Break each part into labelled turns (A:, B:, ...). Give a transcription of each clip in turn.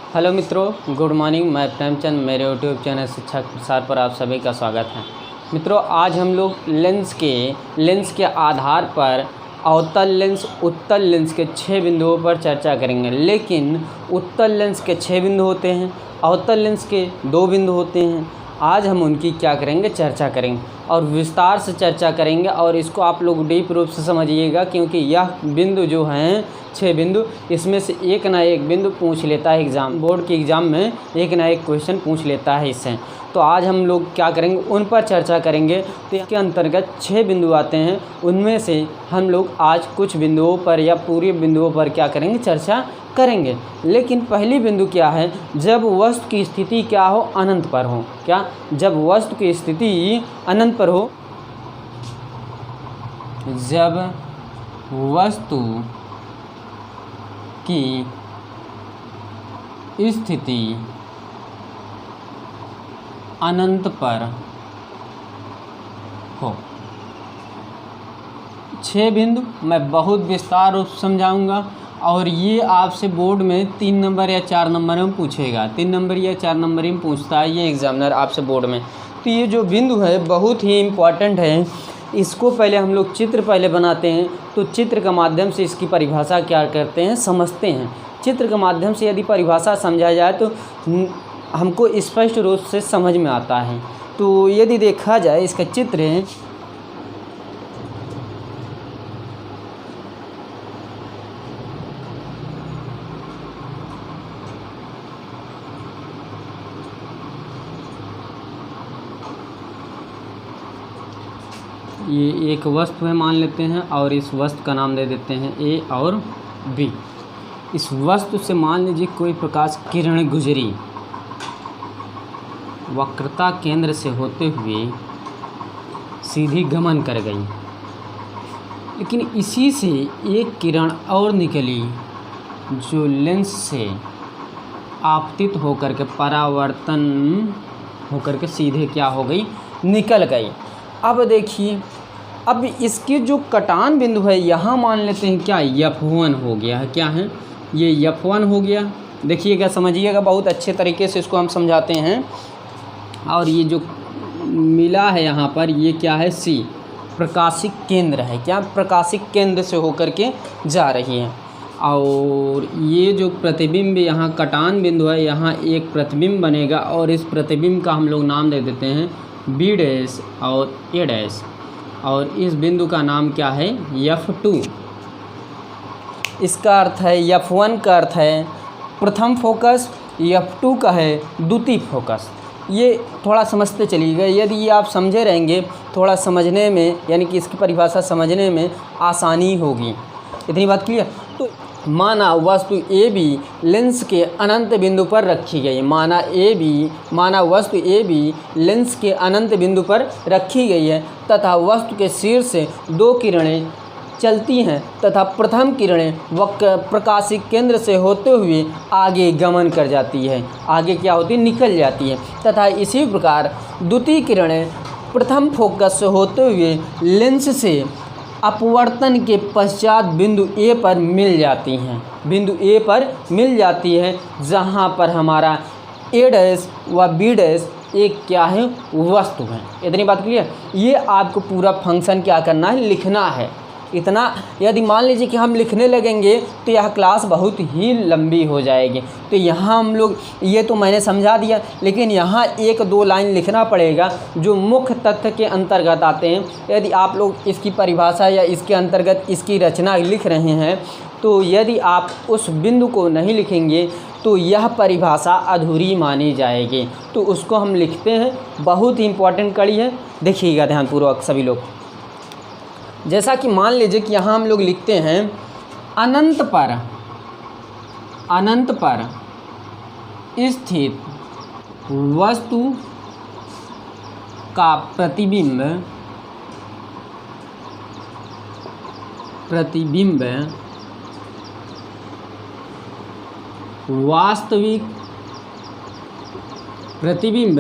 A: Hello मित्रों, good morning. मैं प्रेमचंद, मेरे यूट्यूब चैनल शिक्षा प्रसार पर आप सभी का स्वागत है। मित्रों, आज हम लोग लेंस के आधार पर अवतल लेंस, उत्तल लेंस के 6 बिंदुओं पर चर्चा करेंगे। लेकिन उत्तल लेंस के 6 बिंदु होते हैं, अवतल लेंस के 2 बिंदु होते हैं। आज हम उनकी क्या करेंगे, चर्चा करेंगे और विस्तार से चर्चा करेंगे। और इसको आप लोग डीप रूप से समझिएगा, क्योंकि यह बिंदु जो हैं 6 बिंदु, इसमें से एक ना एक बिंदु पूछ लेता है एग्ज़ाम, बोर्ड के एग्ज़ाम में एक ना एक क्वेश्चन पूछ लेता है इससे। तो आज हम लोग क्या करेंगे, उन पर चर्चा करेंगे। तो इसके अंतर्गत 6 बिंदु आते हैं, उनमें से हम लोग आज कुछ बिंदुओं पर या पूरे बिंदुओं पर क्या करेंगे, चर्चा करेंगे। लेकिन पहली बिंदु क्या है, जब वस्तु की स्थिति क्या हो, अनंत पर हो। क्या? जब वस्तु की स्थिति अनंत पर हो, जब वस्तु की स्थिति अनंत पर हो। 6 बिंदु मैं बहुत विस्तार रूप से समझाऊंगा और ये आपसे बोर्ड में 3 नंबर या 4 नंबर में पूछेगा। 3 नंबर या 4 नंबर में पूछता है ये एग्जामिनर आपसे बोर्ड में। तो ये जो बिंदु है बहुत ही इम्पॉर्टेंट है। इसको पहले हम लोग चित्र पहले बनाते हैं, तो चित्र के माध्यम से इसकी परिभाषा क्या करते हैं, समझते हैं। चित्र के माध्यम से यदि परिभाषा समझा जाए तो हमको स्पष्ट रूप से समझ में आता है। तो यदि देखा जाए इसका चित्र है, ये एक वस्तु है मान लेते हैं और इस वस्तु का नाम दे देते हैं ए और बी। इस वस्तु से मान लीजिए कोई प्रकाश किरण गुजरी, वक्रता केंद्र से होते हुए सीधी गमन कर गई। लेकिन इसी से एक किरण और निकली जो लेंस से आपतित होकर के परावर्तन होकर के सीधे क्या हो गई, निकल गई। अब देखिए, अब इसकी जो कटान बिंदु है यहाँ मान लेते हैं क्या, F1 हो गया है। क्या है ये, F1 हो गया। देखिएगा, समझिएगा, बहुत अच्छे तरीके से इसको हम समझाते हैं। और ये जो मिला है यहाँ पर, ये क्या है, C, प्रकाशिक केंद्र है। क्या? प्रकाशिक केंद्र से होकर के जा रही है। और ये जो प्रतिबिंब यहाँ कटान बिंदु है, यहाँ एक प्रतिबिंब बनेगा और इस प्रतिबिंब का हम लोग नाम दे देते हैं B डैश और A डैश। और इस बिंदु का नाम क्या है, F2। इसका अर्थ है, F1 का अर्थ है प्रथम फोकस, F2 का है द्वितीय फोकस। ये थोड़ा समझते चलिएगा। यदि ये आप समझे रहेंगे, थोड़ा समझने में, यानी कि इसकी परिभाषा समझने में आसानी होगी। इतनी बात क्लियर? तो माना वस्तु ए बी लेंस के अनंत बिंदु पर रखी गई। माना वस्तु ए बी लेंस के अनंत बिंदु पर रखी गई है तथा वस्तु के शीर्ष से 2 किरणें चलती हैं तथा प्रथम किरणें प्रकाशिक केंद्र से होते हुए आगे गमन कर जाती है, आगे क्या होती है, निकल जाती है। तथा इसी प्रकार द्वितीय किरणें प्रथम फोकस से होते हुए लेंस से अपवर्तन के पश्चात बिंदु ए पर मिल जाती हैं। बिंदु ए पर मिल जाती है, जहां पर हमारा ए डैश व बी डैश एक क्या है, वस्तु है। इतनी बात क्लियर? ये आपको पूरा फंक्शन क्या करना है, लिखना है। इतना यदि मान लीजिए कि हम लिखने लगेंगे तो यह क्लास बहुत ही लंबी हो जाएगी। तो यहाँ हम लोग, ये तो मैंने समझा दिया, लेकिन यहाँ 1-2 लाइन लिखना पड़ेगा जो मुख्य तथ्य के अंतर्गत आते हैं। यदि आप लोग इसकी परिभाषा या इसके अंतर्गत इसकी रचना लिख रहे हैं, तो यदि आप उस बिंदु को नहीं लिखेंगे तो यह परिभाषा अधूरी मानी जाएगी। तो उसको हम लिखते हैं, बहुत ही इम्पोर्टेंट कड़ी है। देखिएगा ध्यानपूर्वक सभी लोग। जैसा कि मान लीजिए कि यहाँ हम लोग लिखते हैं अनंत पर स्थित वस्तु का प्रतिबिंब वास्तविक प्रतिबिंब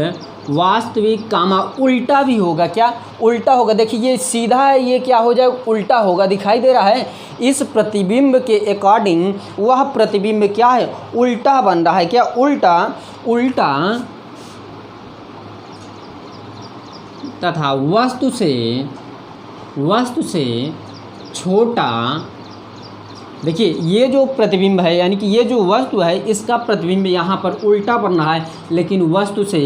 A: वास्तविक कामा उल्टा भी होगा। क्या उल्टा होगा? देखिए ये सीधा है, ये क्या हो जाए उल्टा होगा। दिखाई दे रहा है? इस प्रतिबिंब के अकॉर्डिंग वह प्रतिबिंब क्या है? उल्टा बन रहा है। क्या उल्टा? उल्टा तथा वस्तु से छोटा। देखिए ये जो प्रतिबिंब है यानी कि ये जो वस्तु है इसका प्रतिबिंब यहाँ पर उल्टा बन रहा है, लेकिन वस्तु से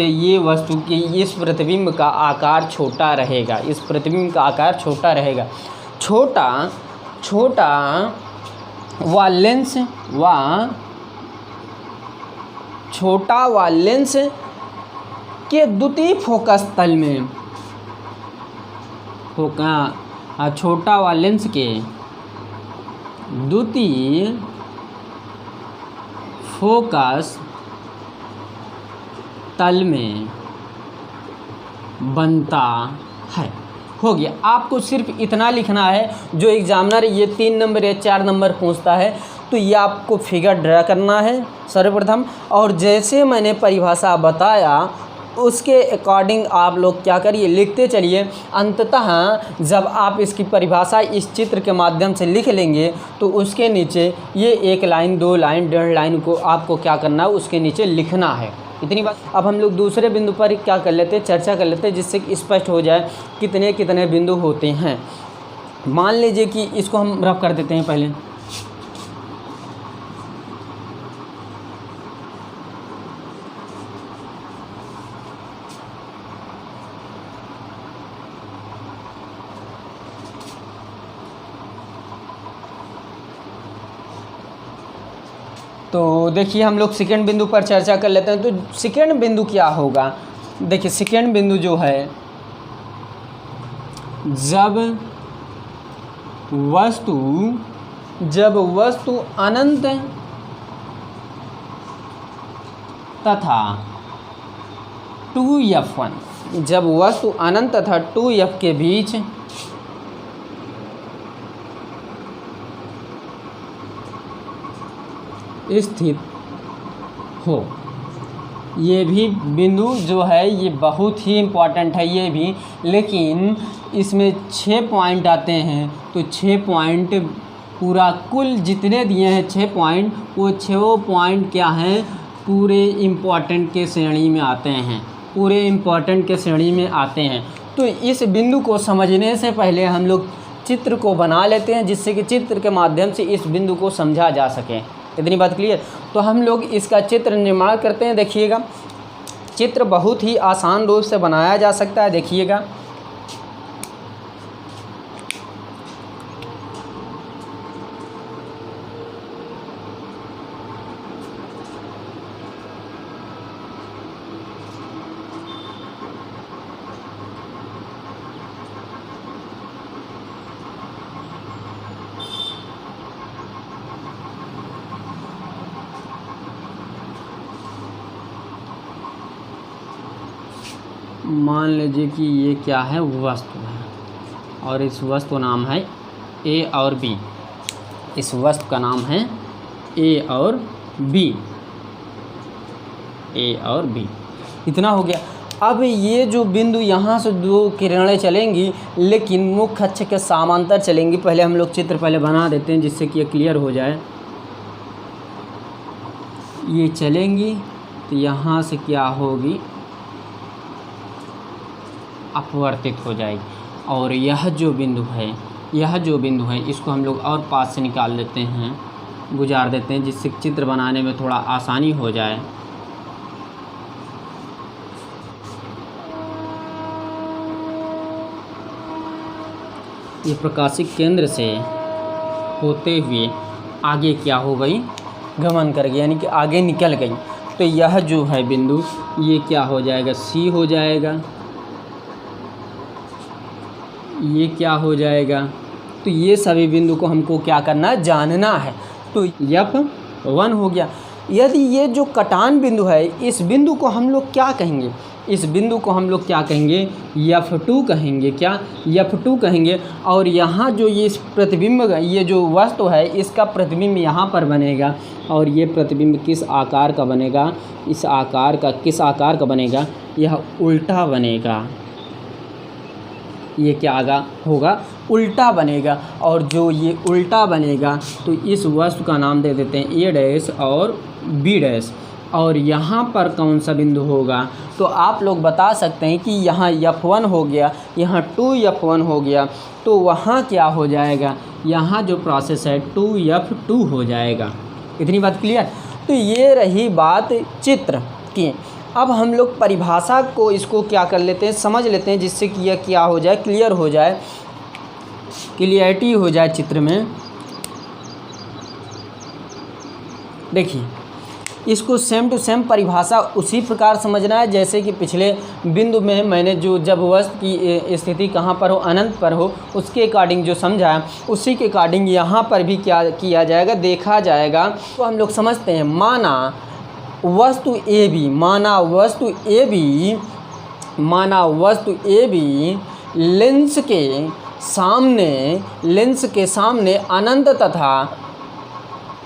A: ये वस्तु की इस प्रतिबिंब का आकार छोटा रहेगा। इस प्रतिबिंब का आकार छोटा रहेगा। छोटा व लेंस के द्वितीय फोकस तल में छोटा व लेंस के द्वितीय फोकस तल में बनता है। हो गया। आपको सिर्फ इतना लिखना है। जो एग्जामिनर ये 3 नंबर या 4 नंबर पूछता है तो ये आपको फिगर ड्रा करना है सर्वप्रथम, और जैसे मैंने परिभाषा बताया उसके अकॉर्डिंग आप लोग क्या करिए, लिखते चलिए। अंततः जब आप इसकी परिभाषा इस चित्र के माध्यम से लिख लेंगे तो उसके नीचे ये 1 लाइन 2 लाइन 1.5 लाइन को आपको क्या करना है, उसके नीचे लिखना है। इतनी बात। अब हम लोग दूसरे बिंदु पर क्या कर लेते हैं, चर्चा कर लेते हैं, जिससे कि स्पष्ट हो जाए कितने कितने बिंदु होते हैं। मान लीजिए कि इसको हम रफ कर देते हैं पहले। तो देखिए हम लोग सेकेंड बिंदु पर चर्चा कर लेते हैं। तो सेकेंड बिंदु क्या होगा? देखिए सेकेंड बिंदु जो है, जब वस्तु अनंत तथा 2f1, जब वस्तु अनंत तथा 2f के बीच स्थित हो। ये भी बिंदु जो है ये बहुत ही इम्पॉर्टेंट है ये भी, लेकिन इसमें 6 पॉइंट आते हैं। तो 6 पॉइंट पूरा कुल जितने दिए हैं 6 पॉइंट, वो 6 पॉइंट क्या हैं, पूरे इम्पॉर्टेंट के श्रेणी में आते हैं, पूरे इम्पॉर्टेंट के श्रेणी में आते हैं। तो इस बिंदु को समझने से पहले हम लोग चित्र को बना लेते हैं, जिससे कि चित्र के माध्यम से इस बिंदु को समझा जा सके। इतनी बात क्लियर? तो हम लोग इसका चित्र निर्माण करते हैं। देखिएगा चित्र बहुत ही आसान रूप से बनाया जा सकता है। देखिएगा मान लीजिए कि ये क्या है, वस्तु है और इस वस्तु का नाम है ए और बी। इस वस्तु का नाम है ए और बी, ए और बी। इतना हो गया। अब ये जो बिंदु यहाँ से 2 किरणें चलेंगी, लेकिन मुख्य अक्ष के समांतर चलेंगी। पहले हम लोग चित्र पहले बना देते हैं, जिससे कि ये क्लियर हो जाए। ये चलेंगी तो यहाँ से क्या होगी, अपवर्तित हो जाएगी। और यह जो बिंदु है इसको हम लोग और पास से निकाल देते हैं, गुजार देते हैं, जिससे चित्र बनाने में थोड़ा आसानी हो जाए। ये प्रकाशिक केंद्र से होते हुए आगे क्या हो गई, गमन कर गई, यानी कि आगे निकल गई। तो यह जो है बिंदु ये क्या हो जाएगा, सी हो जाएगा। ये क्या हो जाएगा, तो ये सभी बिंदु को हमको क्या करना है, जानना है। तो F1 हो गया। यदि ये जो कटान बिंदु है, इस बिंदु को हम लोग क्या कहेंगे, इस बिंदु को हम लोग क्या कहेंगे, F2 कहेंगे। क्या, F2 कहेंगे। और यहाँ जो ये इस प्रतिबिंब, ये जो वस्तु है इसका प्रतिबिंब यहाँ पर बनेगा, और ये प्रतिबिंब किस आकार का बनेगा, इस आकार का, किस आकार का बनेगा, यह उल्टा बनेगा। ये क्या आगा होगा, उल्टा बनेगा। और जो ये उल्टा बनेगा तो इस वस्तु का नाम दे देते हैं ए डैश और बी डैश। और यहाँ पर कौन सा बिंदु होगा, तो आप लोग बता सकते हैं कि यहाँ F1 हो गया, यहाँ 2F1 हो गया, तो वहाँ क्या हो जाएगा, यहाँ जो प्रोसेस है 2F2 हो जाएगा। इतनी बात क्लियर। तो ये रही बात चित्र की। अब हम लोग परिभाषा को, इसको क्या कर लेते हैं, समझ लेते हैं, जिससे कि यह क्या हो जाए, क्लियर हो जाए, क्लियरिटी हो जाए चित्र में। देखिए, इसको सेम टू सेम परिभाषा उसी प्रकार समझना है जैसे कि पिछले बिंदु में मैंने जो, जब वस्तु की स्थिति कहाँ पर हो, अनंत पर हो, उसके अकॉर्डिंग जो समझाया, उसी के अकॉर्डिंग यहाँ पर भी क्या किया जाएगा, देखा जाएगा। तो हम लोग समझते हैं, माना वस्तु ए बी, माना वस्तु ए बी लेंस के सामने अनंत तथा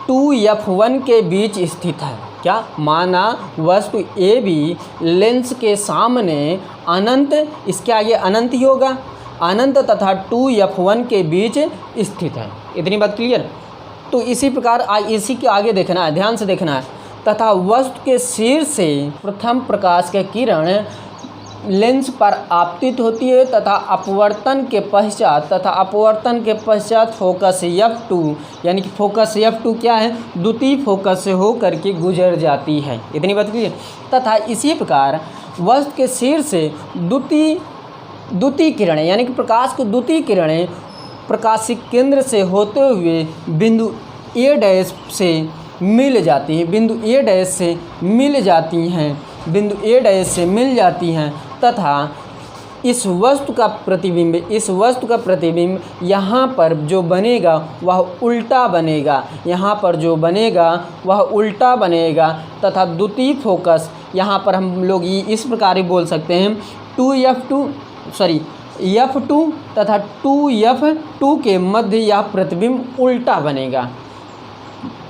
A: 2F1 के बीच स्थित है। क्या, माना वस्तु ए बी लेंस के सामने अनंत, इसके आगे अनंत ही होगा, अनंत तथा 2F1 के बीच स्थित है। इतनी बात क्लियर। तो इसी प्रकार इसी के आगे देखना है, ध्यान से देखना है। तथा वस्तु के शीर्ष से प्रथम प्रकाश के किरण लेंस पर आपतित होती है तथा अपवर्तन के पश्चात फोकस F2, यानी कि फोकस F2 क्या है, द्वितीय फोकस से होकर के गुजर जाती है। इतनी बात क्लियर। तथा इसी प्रकार वस्तु के शीर्ष से द्वितीय किरणें, यानी कि प्रकाश को द्वितीय किरणें प्रकाशिक केंद्र से होते हुए बिंदु ए डैश से मिल जाती हैं, बिंदु ए डैश से मिल जाती हैं तथा इस वस्तु का प्रतिबिंब यहाँ पर जो बनेगा वह उल्टा बनेगा, उल्टा बनेगा तथा द्वितीय फोकस, यहाँ पर हम लोग इस प्रकार ही बोल सकते हैं, F2 तथा 2F2 के मध्य यह प्रतिबिंब उल्टा बनेगा।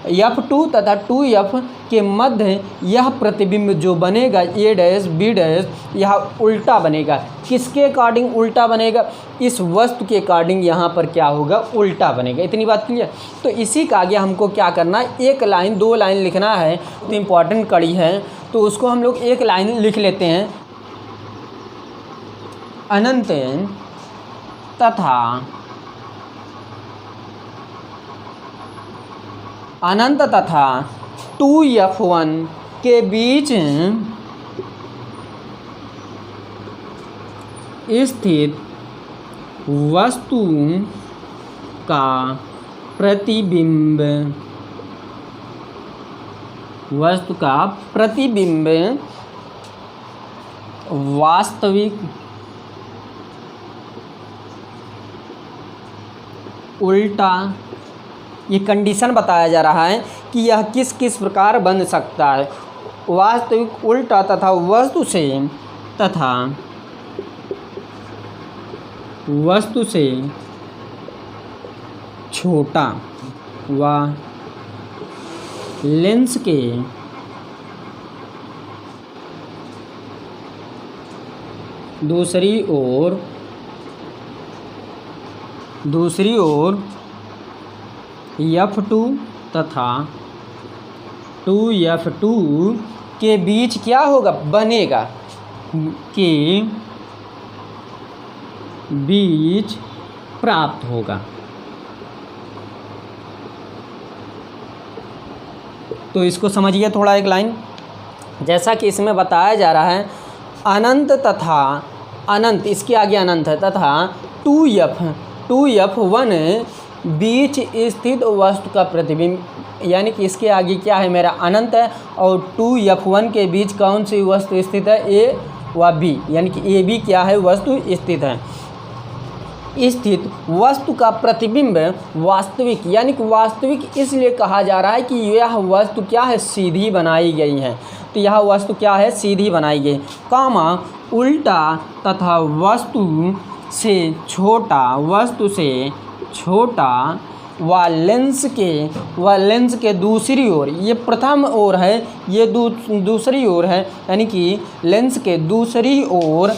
A: F2 तथा 2F के मध्य यह प्रतिबिंब जो बनेगा ए डैश बी डैश, यह उल्टा बनेगा। किसके अकॉर्डिंग उल्टा बनेगा, इस वस्तु के अकॉर्डिंग यहाँ पर क्या होगा, उल्टा बनेगा। इतनी बात क्लियर। तो इसी का आगे हमको क्या करना है, एक लाइन 2 लाइन लिखना है, तो इम्पॉर्टेंट कड़ी है, तो उसको हम लोग एक लाइन लिख लेते हैं। अनंत तथा 2F1 के बीच स्थित वस्तु का प्रतिबिंब वास्तविक उल्टा, ये कंडीशन बताया जा रहा है कि यह किस किस प्रकार बन सकता है, वास्तविक उल्टा तथा वस्तु से छोटा व लेंस के दूसरी ओर F2 तथा 2F2 के बीच क्या होगा, बनेगा, के बीच प्राप्त होगा। तो इसको समझिए थोड़ा, एक लाइन, जैसा कि इसमें बताया जा रहा है, अनंत इसके आगे अनंत है तथा 2F1 बीच स्थित वस्तु का प्रतिबिंब, यानी कि इसके आगे क्या है, मेरा अनंत है, और 2F1 के बीच कौन सी वस्तु स्थित है, ए व बी, यानी कि ए बी क्या है, वस्तु स्थित है। स्थित वस्तु का प्रतिबिंब वास्तविक, यानी कि वास्तविक इसलिए कहा जा रहा है कि यह वस्तु क्या है, सीधी बनाई गई है। तो तो यह वस्तु क्या है, सीधी बनाई गई, कामा उल्टा तथा वस्तु से छोटा व लेंस के दूसरी ओर, ये प्रथम ओर है, ये दूसरी ओर है, यानी कि लेंस के दूसरी ओर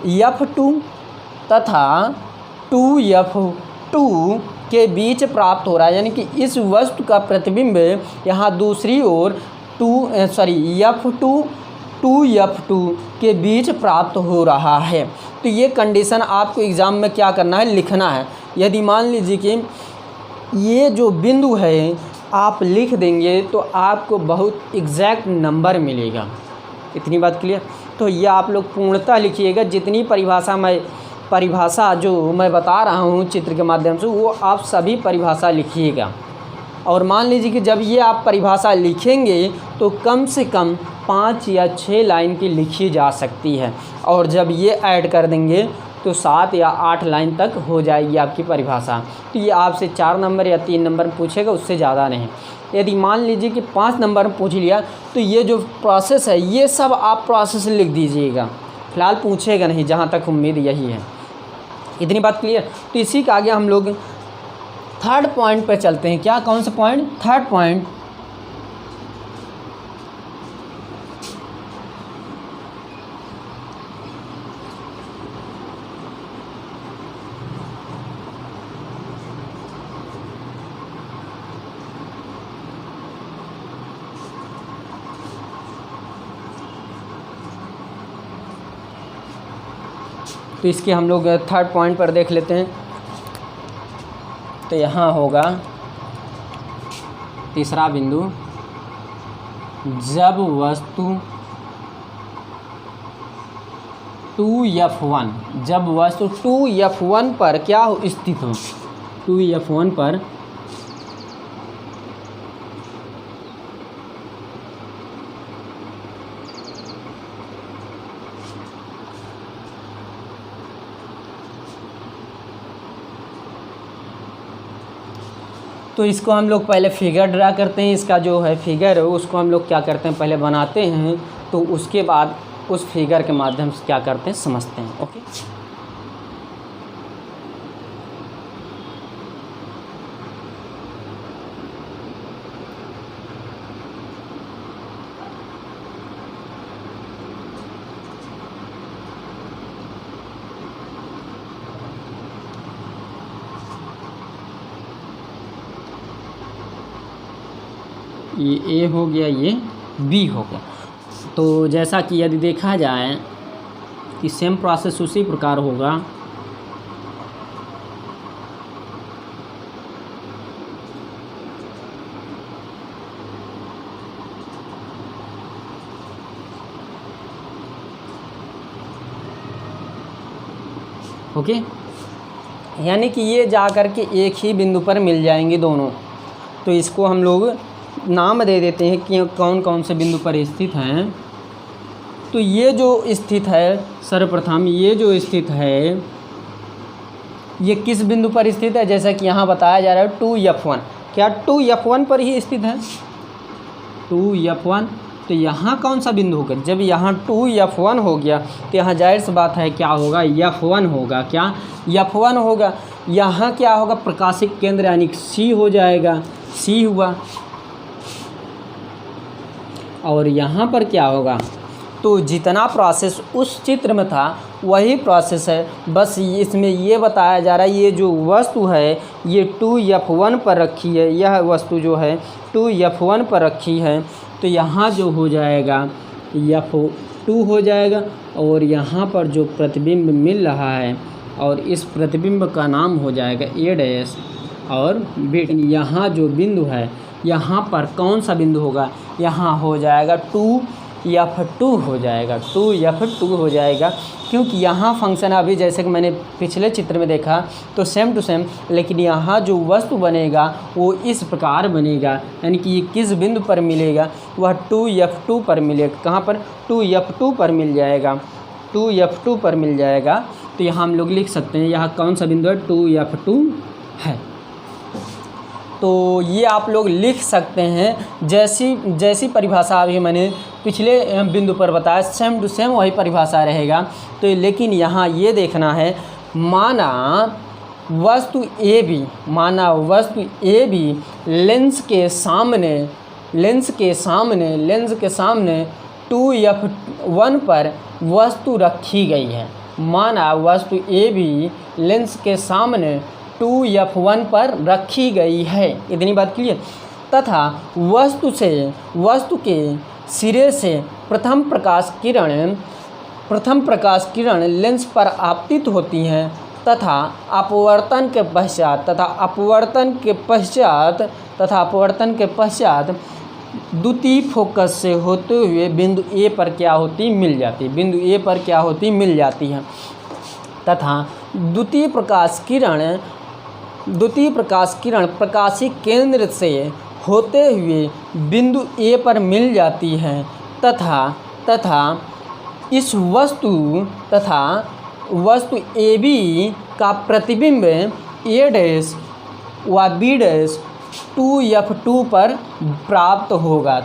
A: f2 तथा 2f2 के बीच प्राप्त हो रहा है, यानी कि इस वस्तु का प्रतिबिंब यहाँ दूसरी ओर f2 2f2 के बीच प्राप्त हो रहा है। तो ये कंडीशन आपको एग्ज़ाम में क्या करना है, लिखना है। यदि मान लीजिए कि ये जो बिंदु है आप लिख देंगे तो आपको बहुत एग्जैक्ट नंबर मिलेगा। इतनी बात क्लियर। तो ये आप लोग पूर्णतः लिखिएगा, जितनी परिभाषा जो मैं बता रहा हूँ चित्र के माध्यम से, वो आप सभी परिभाषा लिखिएगा। और मान लीजिए कि जब ये आप परिभाषा लिखेंगे तो कम से कम 5 या 6 लाइन की लिखी जा सकती है, और जब ये ऐड कर देंगे तो 7 या 8 लाइन तक हो जाएगी आपकी परिभाषा। तो ये आपसे 4 नंबर या 3 नंबर में पूछेगा, उससे ज़्यादा नहीं। यदि मान लीजिए कि 5 नंबर में पूछ लिया तो ये जो प्रोसेस है ये सब आप प्रोसेस लिख दीजिएगा, फ़िलहाल पूछेगा नहीं, जहाँ तक उम्मीद यही है। इतनी बात क्लियर। तो इसी के आगे हम लोग थर्ड पॉइंट पर चलते हैं। क्या, कौन सा पॉइंट, थर्ड पॉइंट। तो इसके हम लोग थर्ड पॉइंट पर देख लेते हैं। तो यहाँ होगा तीसरा बिंदु, जब वस्तु 2f1 पर क्या स्थित हो, 2f1 पर तो इसको हम लोग पहले फिगर ड्रा करते हैं। इसका जो है फिगर है उसको हम लोग क्या करते हैं, पहले बनाते हैं, तो उसके बाद उस फिगर के माध्यम से क्या करते हैं, समझते हैं। ओके, ये ए हो गया, ये बी हो गया। तो जैसा कि यदि देखा जाए कि सेम प्रोसेस उसी प्रकार होगा, ओके, यानी कि ये जा कर के एक ही बिंदु पर मिल जाएंगे दोनों। तो इसको हम लोग नाम दे देते हैं कि कौन कौन से बिंदु पर स्थित हैं। तो ये जो स्थित है, सर्वप्रथम ये जो स्थित है, ये किस बिंदु पर स्थित है, जैसा कि यहाँ बताया जा रहा है 2f1, क्या 2f1 पर ही स्थित है, 2f1। तो यहाँ कौन सा बिंदु होगा, जब यहाँ 2f1 हो गया तो यहाँ जाहिर सी बात है क्या होगा, f1 होगा। क्या, f1 होगा। यहाँ क्या होगा, प्रकाशिक केंद्र यानी C हो जाएगा, C हुआ। और यहाँ पर क्या होगा, तो जितना प्रोसेस उस चित्र में था वही प्रोसेस है, बस इसमें ये बताया जा रहा है ये जो वस्तु है ये 2f1 पर रखी है, यह वस्तु जो है 2f1 पर रखी है। तो यहाँ जो हो जाएगा f2 हो जाएगा, और यहाँ पर जो प्रतिबिंब मिल रहा है और इस प्रतिबिंब का नाम हो जाएगा A' और B। यहाँ जो बिंदु है यहाँ पर कौन सा बिंदु होगा, यहाँ हो जाएगा 2f2 हो जाएगा, 2f2 हो जाएगा, क्योंकि यहाँ फंक्शन अभी जैसे कि मैंने पिछले चित्र में देखा तो सेम टू सेम, लेकिन यहाँ जो वस्तु बनेगा वो इस प्रकार बनेगा, यानी कि ये किस बिंदु पर मिलेगा, वह 2f2 पर मिलेगा। कहाँ पर, 2f2 पर मिल जाएगा, 2f2 पर मिल जाएगा। तो यहाँ हम लोग लिख सकते हैं यहाँ कौन सा बिंदु है, 2f2 है। तो ये आप लोग लिख सकते हैं। जैसी परिभाषा अभी मैंने पिछले बिंदु पर बताया, सेम टू सेम वही परिभाषा रहेगा। तो लेकिन यहाँ ये देखना है, माना वस्तु ए बी लेंस के सामने 2f1 पर वस्तु रखी गई है। माना वस्तु ए बी लेंस के सामने 2f1 पर रखी गई है, इतनी बात क्लियर। तथा वस्तु के सिरे से प्रथम प्रकाश किरण लेंस पर आपतित होती हैं तथा अपवर्तन के पश्चात द्वितीय फोकस से होते हुए बिंदु ए पर क्या होती मिल जाती है तथा द्वितीय प्रकाश किरण प्रकाशीय केंद्र से होते हुए बिंदु ए पर मिल जाती है तथा इस वस्तु ए बी का प्रतिबिंब ए डैश व बी डैश 2f2 पर प्राप्त होगा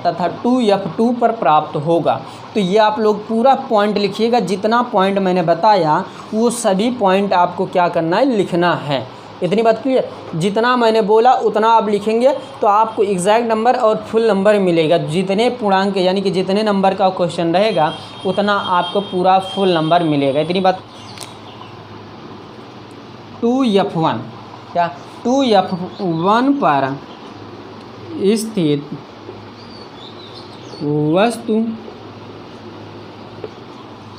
A: तो ये आप लोग पूरा पॉइंट लिखिएगा। जितना पॉइंट मैंने बताया वो सभी पॉइंट आपको क्या करना है, लिखना है। इतनी बात क्लियर। जितना मैंने बोला उतना आप लिखेंगे तो आपको एग्जैक्ट नंबर और फुल नंबर मिलेगा। जितने पूर्णांक यानी कि जितने नंबर का क्वेश्चन रहेगा उतना आपको पूरा फुल नंबर मिलेगा। इतनी बात। 2f1 क्या 2f1 पर स्थित वस्तु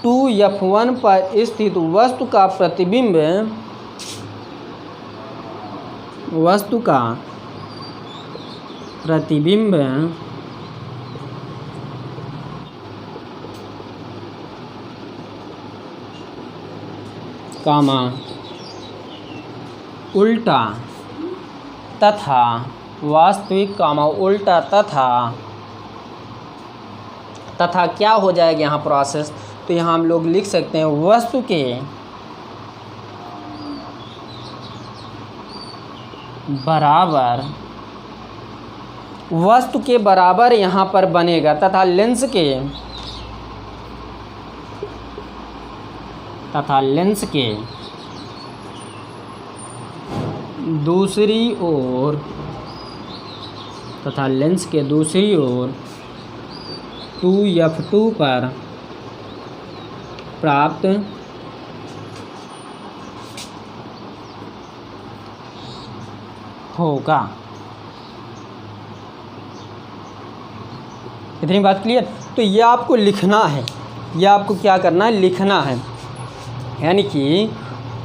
A: 2f1 पर स्थित वस्तु का प्रतिबिंब कामा उल्टा तथा वास्तविक कामा उल्टा तथा क्या हो जाएगा यहाँ प्रोसेस। तो यहाँ हम लोग लिख सकते हैं वस्तु के बराबर यहाँ पर बनेगा तथा लेंस के दूसरी ओर 2f2 पर प्राप्त होगा। इतनी बात क्लियर। तो ये आपको लिखना है, ये आपको क्या करना है, लिखना है। यानी कि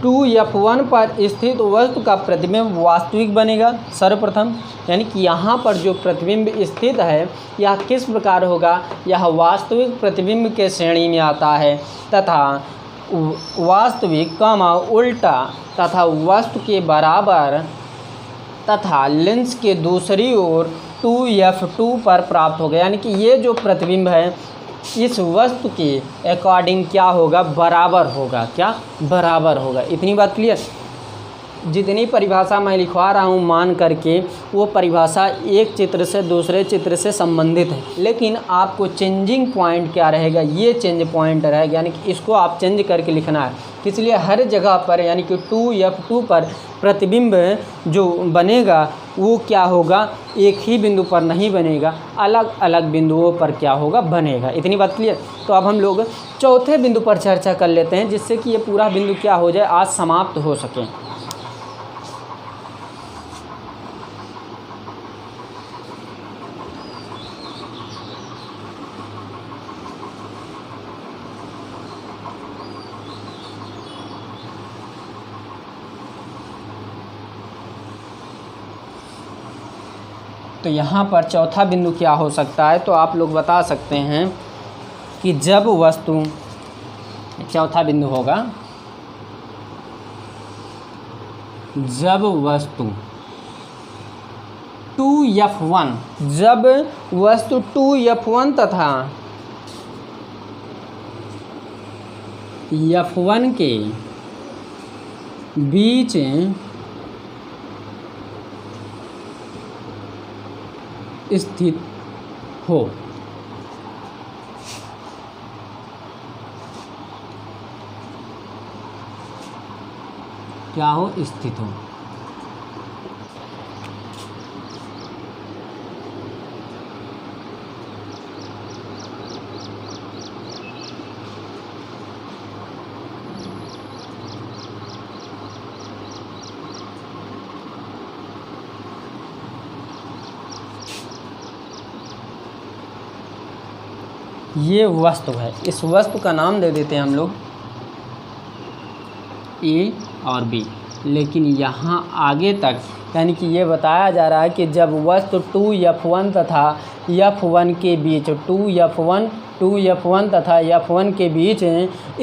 A: 2f1 पर स्थित वस्तु का प्रतिबिंब वास्तविक बनेगा सर्वप्रथम। यानी कि यहाँ पर जो प्रतिबिंब स्थित है यह किस प्रकार होगा, यह वास्तविक प्रतिबिंब के श्रेणी में आता है तथा वास्तविक कामा उल्टा तथा वस्तु के बराबर तथा लेंस के दूसरी ओर 2f2 पर प्राप्त होगा। यानी कि ये जो प्रतिबिंब है इस वस्तु के अकॉर्डिंग क्या होगा, बराबर होगा। इतनी बात क्लियर। जितनी परिभाषा मैं लिखवा रहा हूँ मान करके वो परिभाषा एक चित्र से दूसरे चित्र से संबंधित है, लेकिन आपको चेंजिंग पॉइंट क्या रहेगा, ये चेंज पॉइंट रहेगा। यानी कि इसको आप चेंज करके लिखना है। इसलिए हर जगह पर यानी कि 2f2 पर प्रतिबिंब जो बनेगा वो क्या होगा, एक ही बिंदु पर नहीं बनेगा, अलग अलग बिंदुओं पर क्या होगा, बनेगा। इतनी बात क्लियर। तो अब हम लोग चौथे बिंदु पर चर्चा कर लेते हैं जिससे कि ये पूरा बिंदु क्या हो जाए, आज समाप्त हो सके। तो यहाँ पर चौथा बिंदु क्या हो सकता है, तो आप लोग बता सकते हैं कि जब वस्तु, चौथा बिंदु होगा जब वस्तु 2f1 जब वस्तु 2f1 तथा f1 के बीच स्थित हो। क्या हो? स्थित हो। ये वस्तु है, इस वस्तु का नाम दे देते हैं हम लोग ए और बी। लेकिन यहाँ आगे तक यानी कि ये बताया जा रहा है कि जब वस्तु 2F1 तथा F1 के बीच 2F1 तथा F1 के बीच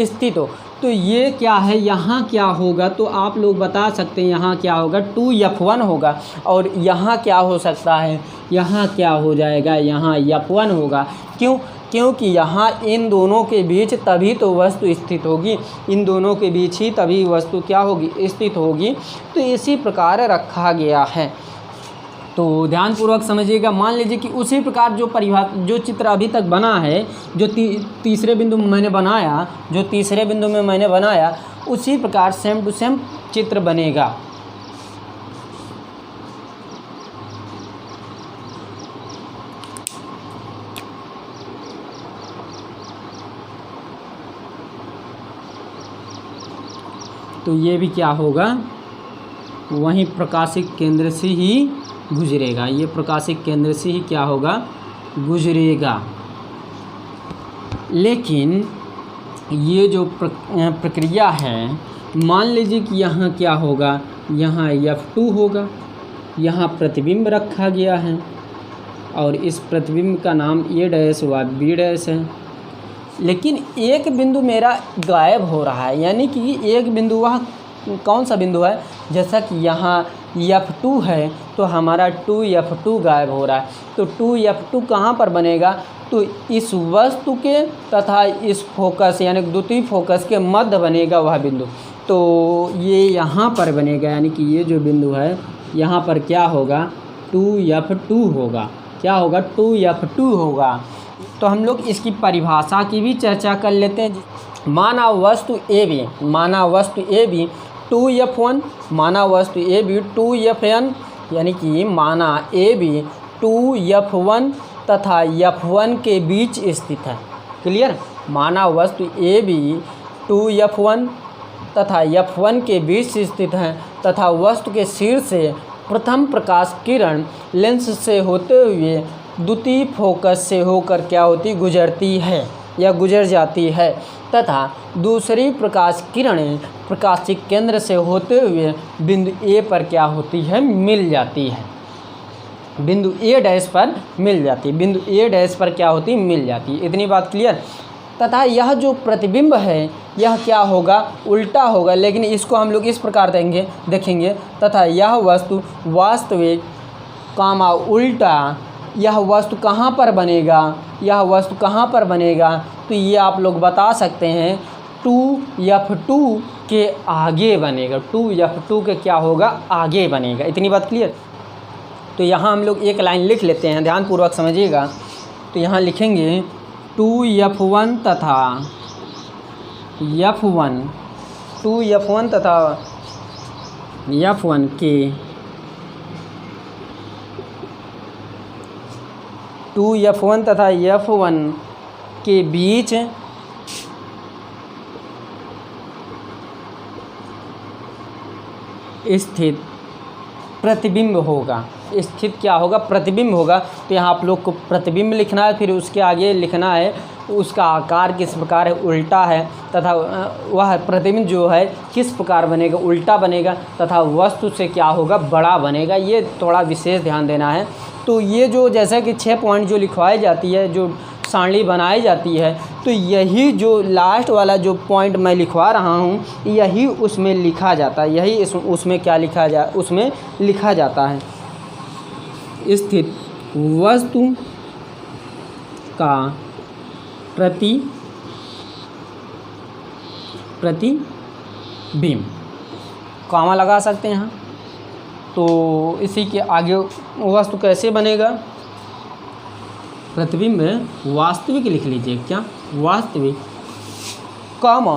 A: स्थित हो, तो ये क्या है, यहाँ क्या होगा? तो आप लोग बता सकते हैं यहाँ क्या होगा? 2F1 होगा। और यहाँ क्या हो सकता है? यहाँ क्या हो जाएगा? यहाँ F1 होगा। क्यों? क्योंकि यहाँ इन दोनों के बीच तभी तो वस्तु स्थित होगी, इन दोनों के बीच ही तभी वस्तु क्या होगी? स्थित होगी। तो इसी प्रकार रखा गया है। तो ध्यानपूर्वक समझिएगा। मान लीजिए कि उसी प्रकार जो चित्र अभी तक बना है, जो तीसरे बिंदु में मैंने बनाया, उसी प्रकार सेम टू सेम चित्र बनेगा। तो ये भी क्या होगा? वहीं प्रकाशिक केंद्र से ही गुजरेगा। ये प्रकाशिक केंद्र से ही क्या होगा? गुजरेगा। लेकिन ये जो प्रक्रिया है, मान लीजिए कि यहाँ क्या होगा? यहाँ F2 होगा। यहाँ प्रतिबिंब रखा गया है और इस प्रतिबिंब का नाम A' व B' है। लेकिन एक बिंदु मेरा गायब हो रहा है, यानी कि एक बिंदु, वह कौन सा बिंदु है? जैसा कि यहाँ F2 है तो हमारा 2F2 गायब हो रहा है। तो 2F2 कहाँ पर बनेगा? तो इस वस्तु के तथा इस फोकस यानी द्वितीय फोकस के मध्य बनेगा वह बिंदु। तो ये यहाँ पर बनेगा, यानी कि ये जो बिंदु है यहाँ पर क्या होगा? 2F2 होगा। क्या होगा? 2F2 होगा। तो हम लोग इसकी परिभाषा की भी चर्चा कर लेते हैं। माना वस्तु ए बी 2F1, माना वस्तु ए बी 2Fn, यानी कि माना ए बी 2F1 तथा F1 के बीच स्थित है। क्लियर? माना वस्तु ए बी 2F1 तथा F1 के बीच स्थित है तथा वस्तु के शीर्ष से प्रथम प्रकाश किरण लेंस से होते हुए द्वितीय फोकस से होकर क्या होती? गुजरती है या गुजर जाती है तथा दूसरी प्रकाश किरणें प्रकाशिक केंद्र से होते हुए बिंदु ए पर क्या होती है? मिल जाती है। बिंदु A' पर मिल जाती है। बिंदु A' पर क्या होती? मिल जाती है। इतनी बात क्लियर? तथा यह जो प्रतिबिंब है यह क्या होगा? उल्टा होगा। लेकिन इसको हम लोग इस प्रकार देखेंगे तथा यह वस्तु वास्तविक कामा उल्टा, यह वस्तु कहाँ पर बनेगा? यह वस्तु कहाँ पर बनेगा? तो ये आप लोग बता सकते हैं 2F2 के आगे बनेगा। 2F2 के क्या होगा? आगे बनेगा। इतनी बात क्लियर? तो यहाँ हम लोग एक लाइन लिख लेते हैं, ध्यानपूर्वक समझिएगा। तो यहाँ लिखेंगे 2F1 तथा F1 F1 के 2F1 तथा F1 के बीच स्थित प्रतिबिंब होगा। स्थित क्या होगा? प्रतिबिंब होगा। तो यहाँ आप लोग को प्रतिबिंब लिखना है, फिर उसके आगे लिखना है उसका आकार किस प्रकार है? उल्टा है तथा वह प्रतिबिंब जो है किस प्रकार बनेगा? उल्टा बनेगा तथा वस्तु से क्या होगा? बड़ा बनेगा। ये थोड़ा विशेष ध्यान देना है। तो ये जो जैसा कि 6 पॉइंट जो लिखवाई जाती है, जो सारणी बनाई जाती है, तो यही जो लास्ट वाला जो पॉइंट मैं लिखवा रहा हूँ यही उसमें लिखा जाता है। यही उसमें क्या उसमें लिखा जाता है। स्थित वस्तु का प्रतिबिंब, कॉमा लगा सकते हैं यहाँ। तो इसी के आगे वस्तु कैसे बनेगा? प्रतिबिंब वास्तविक लिख लीजिए, क्या वास्तविक, कॉमा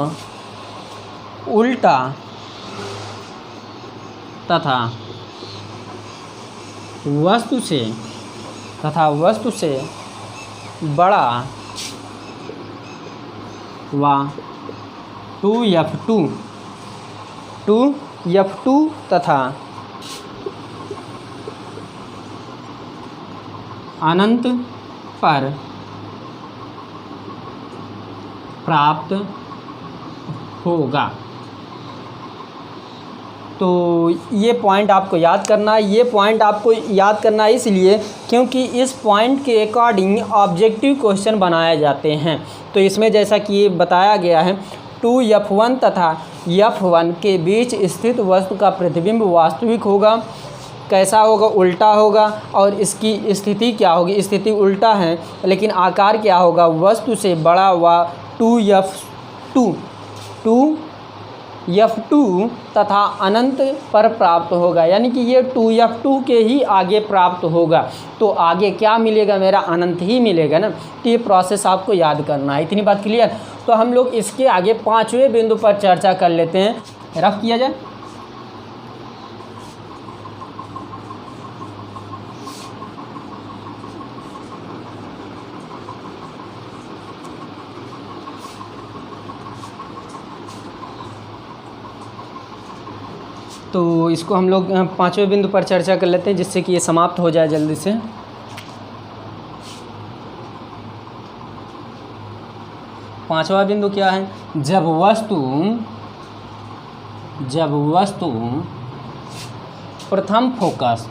A: उल्टा तथा वस्तु से बड़ा व 2f2 तथा अनंत पर प्राप्त होगा। तो ये पॉइंट आपको याद करना है। ये पॉइंट आपको याद करना है इसलिए क्योंकि इस पॉइंट के अकॉर्डिंग ऑब्जेक्टिव क्वेश्चन बनाए जाते हैं। तो इसमें जैसा कि बताया गया है 2f1 तथा f1 के बीच स्थित वस्तु का प्रतिबिंब वास्तविक होगा। कैसा होगा? उल्टा होगा। और इसकी स्थिति क्या होगी? स्थिति उल्टा है लेकिन आकार क्या होगा? वस्तु से बड़ा व 2f2 तथा अनंत पर प्राप्त होगा। यानी कि ये 2f2 के ही आगे प्राप्त होगा। तो आगे क्या मिलेगा? मेरा अनंत ही मिलेगा ना। तो ये प्रोसेस आपको याद करना है। इतनी बात क्लियर? तो हम लोग इसके आगे 5वें बिंदु पर चर्चा कर लेते हैं। रफ किया जाए। तो इसको हम लोग 5वें बिंदु पर चर्चा कर लेते हैं जिससे कि ये समाप्त हो जाए जल्दी से। पांचवा बिंदु क्या है? जब वस्तु प्रथम फोकस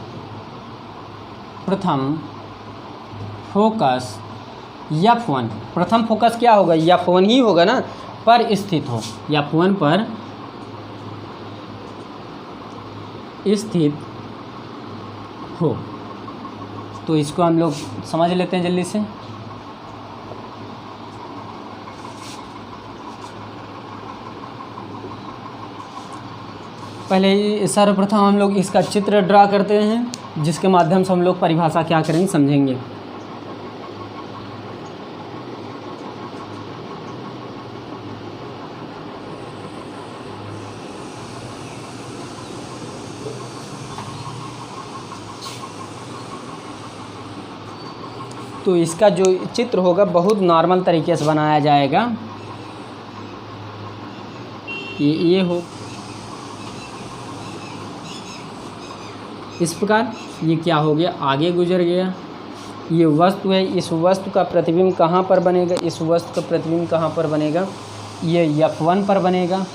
A: f1, प्रथम फोकस क्या होगा? f1 ही होगा ना, पर स्थित हो, f1 पर स्थित हो। तो इसको हम लोग समझ लेते हैं जल्दी से। पहले ही सर्वप्रथम हम लोग इसका चित्र ड्रा करते हैं जिसके माध्यम से हम लोग परिभाषा क्या करेंगे समझेंगे। तो इसका जो चित्र होगा बहुत नॉर्मल तरीके से बनाया जाएगा। ये हो इस प्रकार। ये क्या हो गया? आगे गुजर गया। ये वस्तु है, इस वस्तु का प्रतिबिंब कहाँ पर बनेगा? इस वस्तु का प्रतिबिंब कहाँ पर बनेगा? ये f1 पर बनेगा।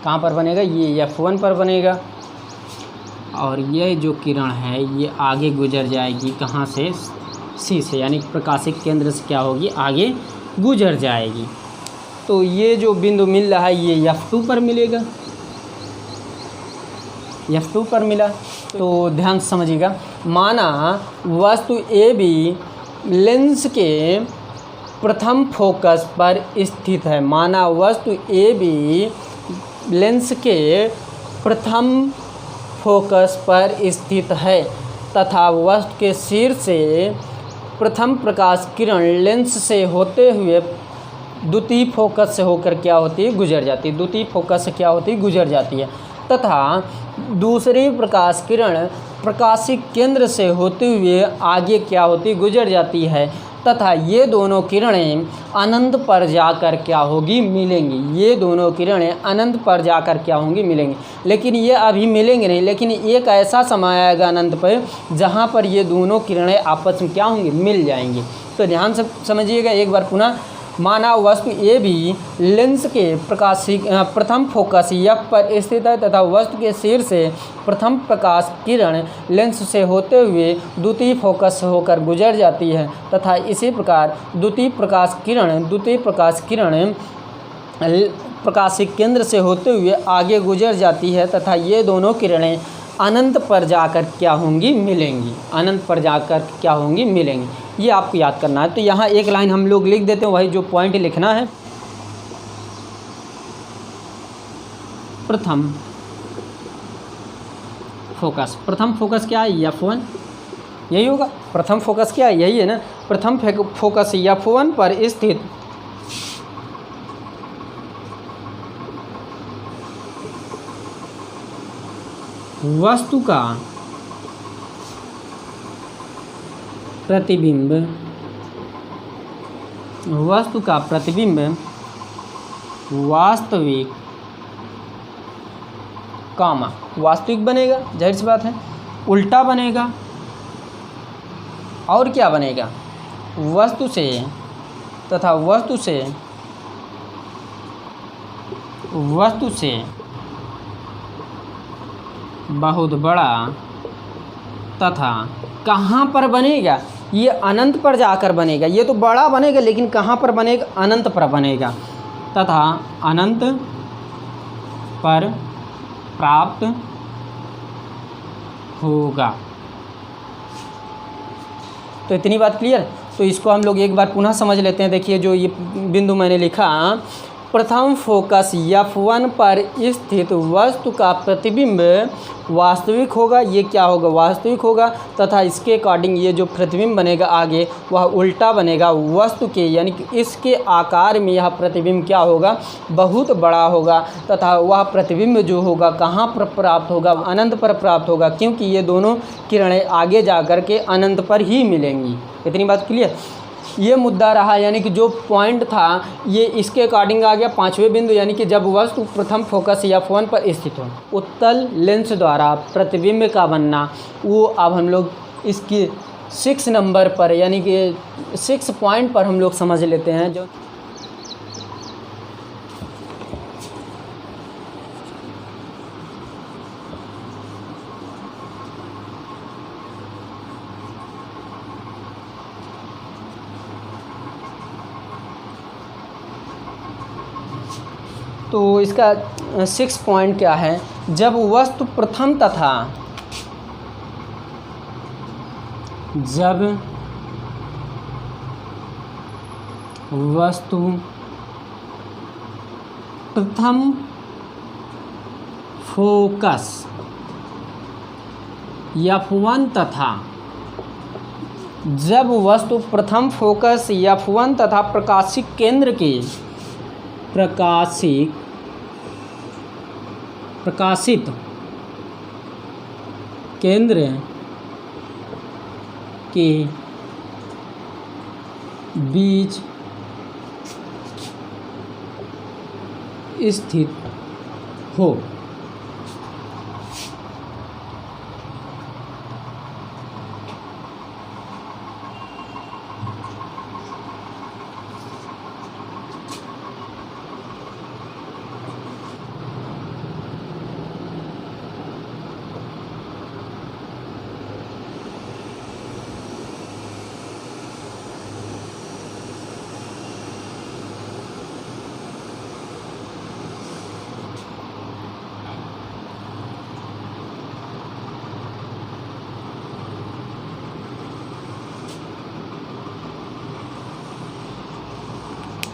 A: कहाँ पर बनेगा? ये f1 पर बनेगा। और ये जो किरण है ये आगे गुजर जाएगी। कहाँ से? C से, यानी प्रकाशिक केंद्र से क्या होगी? आगे गुजर जाएगी। तो ये जो बिंदु मिल रहा है ये f2 पर मिलेगा। f2 पर मिला। तो ध्यान से समझिएगा। माना वस्तु AB लेंस के प्रथम फोकस पर स्थित है। माना वस्तु AB लेंस के प्रथम फोकस पर स्थित है तथा वस्तु के शीर्ष से प्रथम प्रकाश किरण लेंस से होते हुए द्वितीय फोकस से होकर क्या होती है? गुजर जाती है। द्वितीय फोकस से क्या होती है? गुजर जाती है। तथा दूसरी प्रकाश किरण प्रकाशिक केंद्र से होते हुए आगे क्या होती है? गुजर जाती है। तथा ये दोनों किरणें अनंत पर जाकर क्या होगी? मिलेंगी। ये दोनों किरणें अनंत पर जाकर क्या होंगी? मिलेंगी। लेकिन ये अभी मिलेंगे नहीं, लेकिन एक ऐसा समय आएगा अनंत पर जहाँ पर ये दोनों किरणें आपस में क्या होंगी? मिल जाएंगी। तो ध्यान से समझिएगा एक बार पुनः। माना वस्तु ए भी लेंस के प्रकाशिक प्रथम फोकस F पर स्थित है तथा वस्तु के शीर्ष से प्रथम प्रकाश किरण लेंस से होते हुए द्वितीय फोकस से होकर गुजर जाती है तथा इसी प्रकार द्वितीय प्रकाश किरण प्रकाशिक केंद्र से होते हुए आगे गुजर जाती है तथा ये दोनों किरणें अनंत पर जाकर क्या होंगी? मिलेंगी। अनंत पर जाकर क्या होंगी? मिलेंगी। ये आपको याद करना है। तो यहाँ एक लाइन हम लोग लिख देते हैं, वही जो पॉइंट लिखना है। प्रथम फोकस, प्रथम फोकस क्या है F1, यही होगा। प्रथम फोकस क्या है, यही है ना। प्रथम फोकस F1 पर स्थित वस्तु का प्रतिबिंब, वस्तु का प्रतिबिंब वास्तविक कामा, वास्तविक बनेगा, जाहिर सी बात है। उल्टा बनेगा और क्या बनेगा, वस्तु से तथा वस्तु से बहुत बड़ा तथा कहाँ पर बनेगा, ये अनंत पर जाकर बनेगा। ये तो बड़ा बनेगा लेकिन कहाँ पर बनेगा, अनंत पर बनेगा, तथा अनंत पर प्राप्त होगा। तो इतनी बात क्लियर। तो इसको हम लोग एक बार पुनः समझ लेते हैं। देखिए जो ये बिंदु मैंने लिखा, प्रथम फोकस F1 पर स्थित वस्तु का प्रतिबिंब वास्तविक होगा, ये क्या होगा, वास्तविक होगा, तथा इसके अकॉर्डिंग ये जो प्रतिबिंब बनेगा आगे वह उल्टा बनेगा वस्तु के, यानी कि इसके आकार में यह प्रतिबिंब क्या होगा, बहुत बड़ा होगा, तथा वह प्रतिबिंब जो होगा कहाँ पर प्राप्त होगा, अनंत पर प्राप्त होगा, क्योंकि ये दोनों किरणें आगे जा कर के अनंत पर ही मिलेंगी। इतनी बात क्लियर। ये मुद्दा रहा, यानी कि जो पॉइंट था ये इसके अकॉर्डिंग आ गया। पांचवें बिंदु, यानी कि जब वस्तु प्रथम फोकस F1 पर स्थित हो, उत्तल लेंस द्वारा प्रतिबिंब का बनना, वो अब हम लोग इसके 6 नंबर पर, यानी कि 6 पॉइंट पर हम लोग समझ लेते हैं। जो तो इसका 6 पॉइंट क्या है, जब वस्तु प्रथम तथा जब वस्तु प्रथम फोकस F1 तथा जब वस्तु प्रथम फोकस F1 तथा प्रकाशिक केंद्र के प्रकाशित केंद्र के बीच स्थित हो।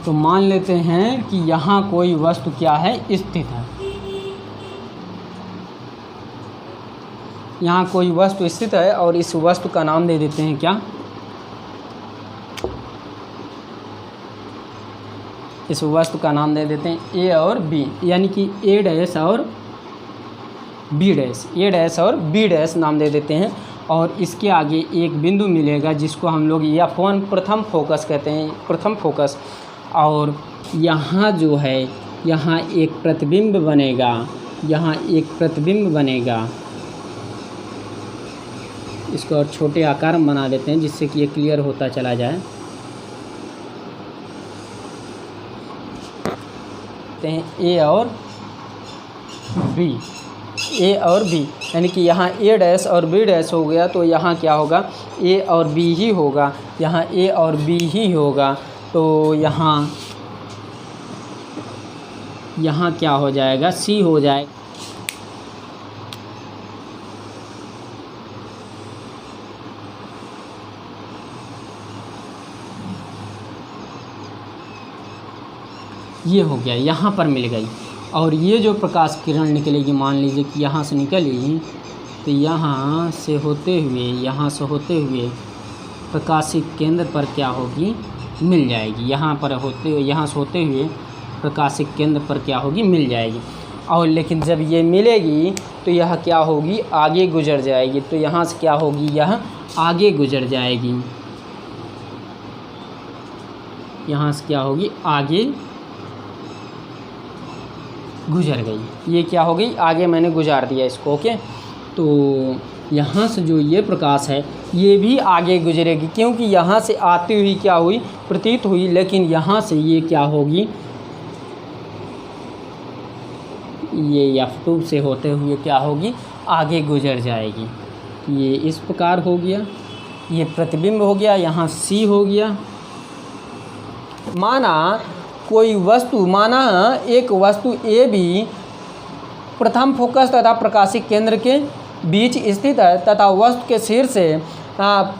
A: तो मान लेते हैं कि यहाँ कोई वस्तु क्या है, स्थित है। यहाँ कोई वस्तु स्थित है और इस वस्तु का नाम दे देते हैं क्या, इस वस्तु का नाम दे देते हैं ए और बी, यानी कि ए डैश और बी डैश, ए डैश और बी डैश नाम दे देते हैं। और इसके आगे एक बिंदु मिलेगा जिसको हम लोग F1 प्रथम फोकस कहते हैं, प्रथम फोकस। और यहाँ जो है, यहाँ एक प्रतिबिंब बनेगा, यहाँ एक प्रतिबिंब बनेगा। इसको और छोटे आकार में बना देते हैं जिससे कि ये क्लियर होता चला जाए। ए और बी, ए और बी, यानी कि यहाँ ए डैश और बी डैश हो गया, तो यहाँ क्या होगा, ए और बी ही होगा, यहाँ ए और बी ही होगा। तो यहाँ क्या हो जाएगा, सी हो जाएगा। ये हो गया, यहाँ पर मिल गई। और ये जो प्रकाश किरण निकलेगी, मान लीजिए कि यहाँ से निकली तो यहाँ से होते हुए प्रकाशिक केंद्र पर क्या होगी, मिल जाएगी। यहाँ से होते हुए प्रकाशिक केंद्र पर क्या होगी, मिल जाएगी। और लेकिन जब ये मिलेगी तो यह क्या होगी, आगे गुजर जाएगी। तो यहाँ से क्या होगी, यह आगे गुजर जाएगी। यहाँ से क्या होगी, आगे गुजर गई। ये क्या हो गई, आगे मैंने गुजार दिया इसको। ओके, तो यहाँ से जो ये प्रकाश है ये भी आगे गुजरेगी, क्योंकि यहाँ से आती हुई क्या हुई, प्रतीत हुई, लेकिन यहाँ से ये क्या होगी, ये F2 से होते हुए क्या होगी, आगे गुजर जाएगी। ये इस प्रकार हो गया, ये प्रतिबिंब हो गया, यहाँ C हो गया। माना एक वस्तु ए भी प्रथम फोकस तथा प्रकाशिक केंद्र के बीच स्थित है तथा वस्तु के शीर्ष से प्रथम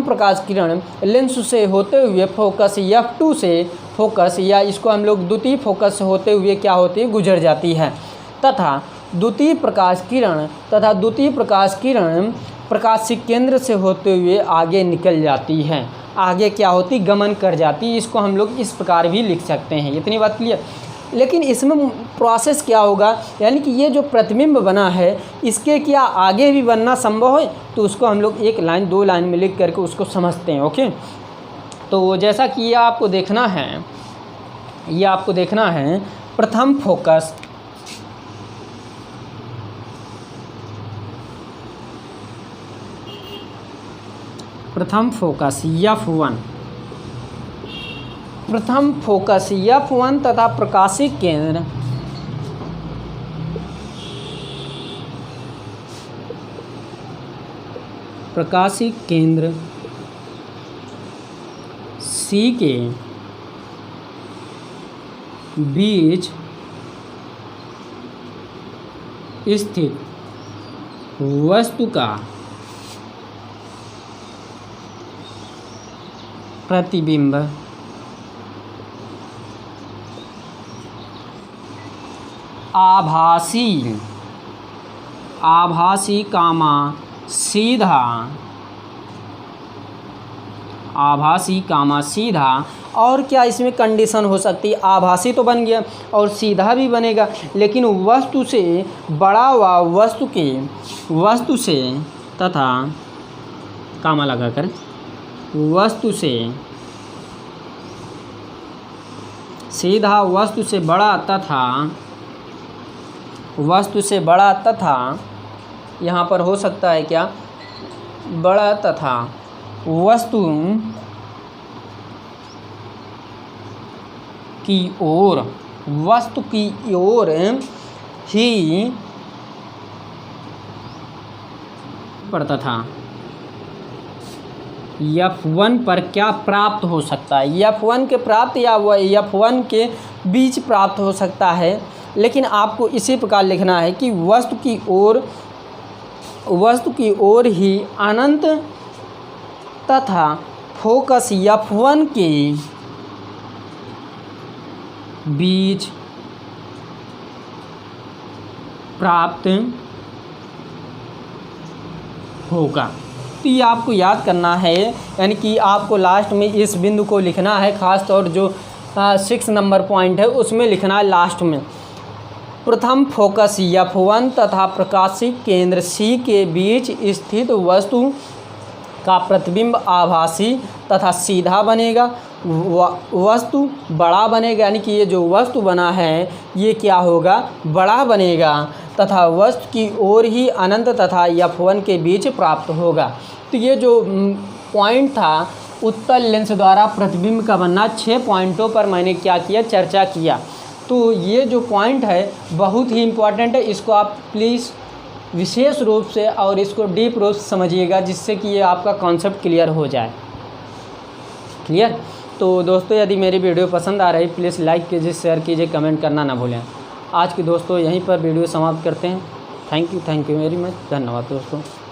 A: प्रकाश किरण लेंस से होते हुए फोकस F2 से फोकस, या इसको हम लोग द्वितीय फोकस से होते हुए क्या होती है, गुजर जाती है। तथा द्वितीय प्रकाश किरण प्रकाशिक केंद्र से होते हुए आगे निकल जाती है, आगे क्या होती, गमन कर जाती है। इसको हम लोग इस प्रकार भी लिख सकते हैं। इतनी बात क्लियर। लेकिन इसमें प्रोसेस क्या होगा, यानी कि ये जो प्रतिबिंब बना है इसके क्या आगे भी बनना संभव है, तो उसको हम लोग एक लाइन 2 लाइन में लिख करके उसको समझते हैं। ओके, तो जैसा कि ये आपको देखना है प्रथम फोकस F1 तथा प्रकाशिक केंद्र C के बीच स्थित वस्तु का प्रतिबिंब आभासी सीधा। और क्या इसमें कंडीशन हो सकती है, आभासी तो बन गया और सीधा भी बनेगा, लेकिन वस्तु से बड़ा व वस्तु से तथा कामा लगाकर वस्तु से सीधा, वस्तु से बड़ा तथा यहाँ पर हो सकता है क्या, बड़ा तथा वस्तु की ओर ही पड़ता था। F1 पर क्या प्राप्त हो सकता है, F1 के प्राप्त या F1 के बीच प्राप्त हो सकता है। लेकिन आपको इसी प्रकार लिखना है कि वस्तु की ओर ही अनंत तथा फोकस F1 के बीच प्राप्त होगा। तो ये आपको याद करना है, यानी कि आपको लास्ट में इस बिंदु को लिखना है, खास तौर जो 6 नंबर पॉइंट है उसमें लिखना है लास्ट में। प्रथम फोकस F1 तथा प्रकाशिक केंद्र C के बीच स्थित वस्तु का प्रतिबिंब आभासी तथा सीधा बनेगा, वस्तु बड़ा बनेगा, यानी कि ये जो वस्तु बना है ये क्या होगा, बड़ा बनेगा, तथा वस्तु की ओर ही अनंत तथा F1 के बीच प्राप्त होगा। तो ये जो पॉइंट था उत्तल लेंस द्वारा प्रतिबिंब का बनना, 6 पॉइंटों पर मैंने क्या किया, चर्चा किया। तो ये जो पॉइंट है बहुत ही इम्पॉर्टेंट है, इसको आप प्लीज़ विशेष रूप से और इसको डीप रूप से समझिएगा, जिससे कि ये आपका कॉन्सेप्ट क्लियर हो जाए। क्लियर। तो दोस्तों यदि मेरी वीडियो पसंद आ रही प्लीज़ लाइक कीजिए, शेयर कीजिए, कमेंट करना ना भूलें। आज के दोस्तों यहीं पर वीडियो समाप्त करते हैं। थैंक यू वेरी मच, धन्यवाद दोस्तों।